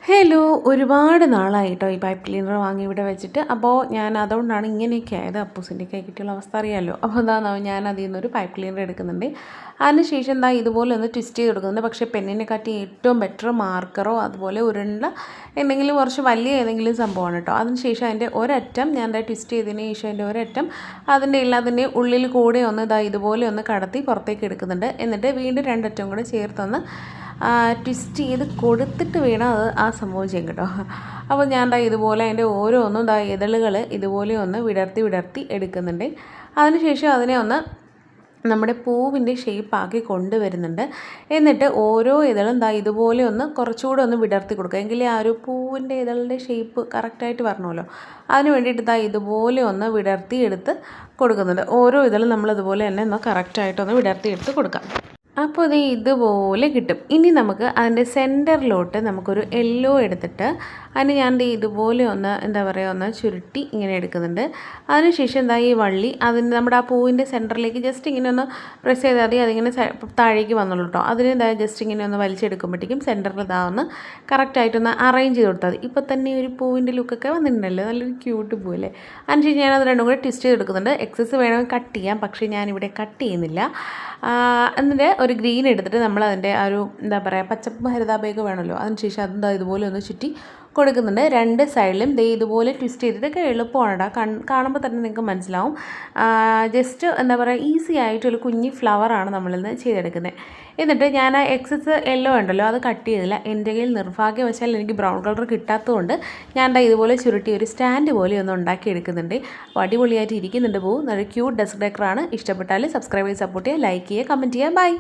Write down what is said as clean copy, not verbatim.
Hello, ഒരുപാട് നാളായിട്ടോ ഈ pipe cleaner വാങ്ങി ഇവിടെ വെച്ചിട്ട്. അപ്പോൾ ഞാൻ അതുകൊണ്ടാണ് ഇങ്ങനെയൊക്കെ ആയത്. അപ്പൂസിൻ്റെ കൈ കിട്ടിയുള്ള അവസ്ഥ അറിയാമല്ലോ. അപ്പോൾ ഞാൻ അതിൽ നിന്നൊരു പൈപ്പ് ക്ലീനർ എടുക്കുന്നുണ്ട്. അതിനുശേഷം ഇതുപോലെ ഒന്ന് ട്വിസ്റ്റ് ചെയ്ത് കൊടുക്കുന്നുണ്ട്. പക്ഷേ പെന്നിനെ കാട്ടി ഏറ്റവും ബെറ്റർ മാർക്കറോ അതുപോലെ ഉരുണ്ട എന്തെങ്കിലും കുറച്ച് വലിയ ഏതെങ്കിലും സംഭവമാണ് കേട്ടോ. അതിനുശേഷം അതിൻ്റെ ഒരറ്റം ഞാൻ ട്വിസ്റ്റ് ചെയ്തതിന് ശേഷം അതിൻ്റെ ഒരറ്റം അതിൻ്റെ ഉള്ളിൽ കൂടെ ഒന്ന് ഇതുപോലെ ഒന്ന് കടത്തി പുറത്തേക്ക് എടുക്കുന്നുണ്ട്. എന്നിട്ട് വീണ്ടും രണ്ടറ്റം കൂടെ ചേർത്തൊന്ന് ട്വിസ്റ്റ് ചെയ്ത് കൊടുത്തിട്ട് വേണം അത് ആ സംഭവം ചെയ്യും കേട്ടോ. അപ്പോൾ ഞാൻ ഇതുപോലെ അതിൻ്റെ ഓരോന്നും ഇതളുകൾ ഇതുപോലെ ഒന്ന് വിടർത്തി എടുക്കുന്നുണ്ട്. അതിനുശേഷം അതിനെ ഒന്ന് നമ്മുടെ പൂവിൻ്റെ ഷേപ്പാക്കി കൊണ്ടുവരുന്നുണ്ട്. എന്നിട്ട് ഓരോ ഇതളും ഇതുപോലെ ഒന്ന് കുറച്ചുകൂടെ ഒന്ന് വിടർത്തി കൊടുക്കുക. എങ്കിലേ ആ ഒരു പൂവിൻ്റെ ഇതളിൻ്റെ ഷേപ്പ് കറക്റ്റായിട്ട് വരണമല്ലോ. അതിന് വേണ്ടിയിട്ട് ഇതുപോലെ ഒന്ന് വിടർത്തി എടുത്ത് കൊടുക്കുന്നുണ്ട്. ഓരോ ഇതളും നമ്മളിതുപോലെ തന്നെ ഒന്ന് കറക്റ്റായിട്ടൊന്ന് വിടർത്തി എടുത്ത് കൊടുക്കാം. അപ്പോൾ ഇതുപോലെ കിട്ടും. ഇനി നമുക്ക് അതിൻ്റെ സെൻറ്ററിലോട്ട് നമുക്കൊരു യെല്ലോ എടുത്തിട്ട് അതിന് ഞാൻ ഇതുപോലെ ഒന്ന് ഒന്ന് ചുരുട്ടി ഇങ്ങനെ എടുക്കുന്നുണ്ട്. അതിനുശേഷം ഈ വള്ളി അതിന് നമ്മുടെ ആ പൂവിൻ്റെ സെൻറ്ററിലേക്ക് ജസ്റ്റ് ഇങ്ങനെ ഒന്ന് പ്രസ് ചെയ്താൽ മതി. അതിങ്ങനെ താഴേക്ക് വന്നുള്ളൂ കേട്ടോ. അതിന് ജസ്റ്റ് ഇങ്ങനെ ഒന്ന് വലിച്ചെടുക്കുമ്പോഴത്തേക്കും സെൻറ്ററിൽ ഒന്ന് കറക്റ്റായിട്ടൊന്ന് അറേഞ്ച് ചെയ്ത് കൊടുത്താൽ മതി. ഇപ്പോൾ തന്നെ ഒരു പൂവിൻ്റെ ലുക്കൊക്കെ വന്നിട്ടുണ്ടല്ലോ, നല്ലൊരു ക്യൂട്ട് പൂവല്ലേ. അതിനുശേഷം ഞാനത് രണ്ടും കൂടെ ട്വിസ്റ്റ് ചെയ്തെടുക്കുന്നുണ്ട്. എക്സസ് വേണമെങ്കിൽ കട്ട് ചെയ്യാം, പക്ഷേ ഞാനിവിടെ കട്ട് ചെയ്യുന്നില്ല. എന്നിട്ട് ഒരു ഗ്രീൻ എടുത്തിട്ട് നമ്മളതിൻ്റെ ആ ഒരു പച്ചപ്പ് ഹരിതാഭയൊക്കെ വേണമല്ലോ. അതിനുശേഷം അതും ഇതുപോലെ ഒന്ന് ചുറ്റി കൊടുക്കുന്നുണ്ട്. രണ്ട് സൈഡിലും ഇതുപോലെ ട്വിസ്റ്റ് ചെയ്തിട്ടൊക്കെ എളുപ്പമാണ്. കാണുമ്പോൾ തന്നെ നിങ്ങൾക്ക് മനസ്സിലാവും. ജസ്റ്റ് ഈസി ആയിട്ടൊരു കുഞ്ഞി ഫ്ലവറാണ് നമ്മളിന്ന് ചെയ്തെടുക്കുന്നത്. എന്നിട്ട് ഞാൻ ആ എക്സസ് യെല്ലോ ഉണ്ടല്ലോ അത് കട്ട് ചെയ്തില്ല. എൻ്റെ കയ്യിൽ നിർഭാഗ്യവശാൽ എനിക്ക് ബ്രൗൺ കളർ കിട്ടാത്തതുകൊണ്ട് ഞാൻ ഇതുപോലെ ചുരുട്ടി ഒരു സ്റ്റാൻഡ് പോലെ ഒന്ന് ഉണ്ടാക്കിയെടുക്കുന്നുണ്ട്. അപ്പോൾ അടിപൊളിയായിട്ട് ഇരിക്കുന്നുണ്ട് പൂ. നല്ല ക്യൂട്ട് ഡെസ്ക് ഡെക്കറാണ്. ഇഷ്ടപ്പെട്ടാൽ സബ്സ്ക്രൈബ് ചെയ്ത് സപ്പോർട്ട് ചെയ്യുക, ലൈക്ക് ചെയ്യുക, കമൻറ്റ് ചെയ്യുക. ബൈ.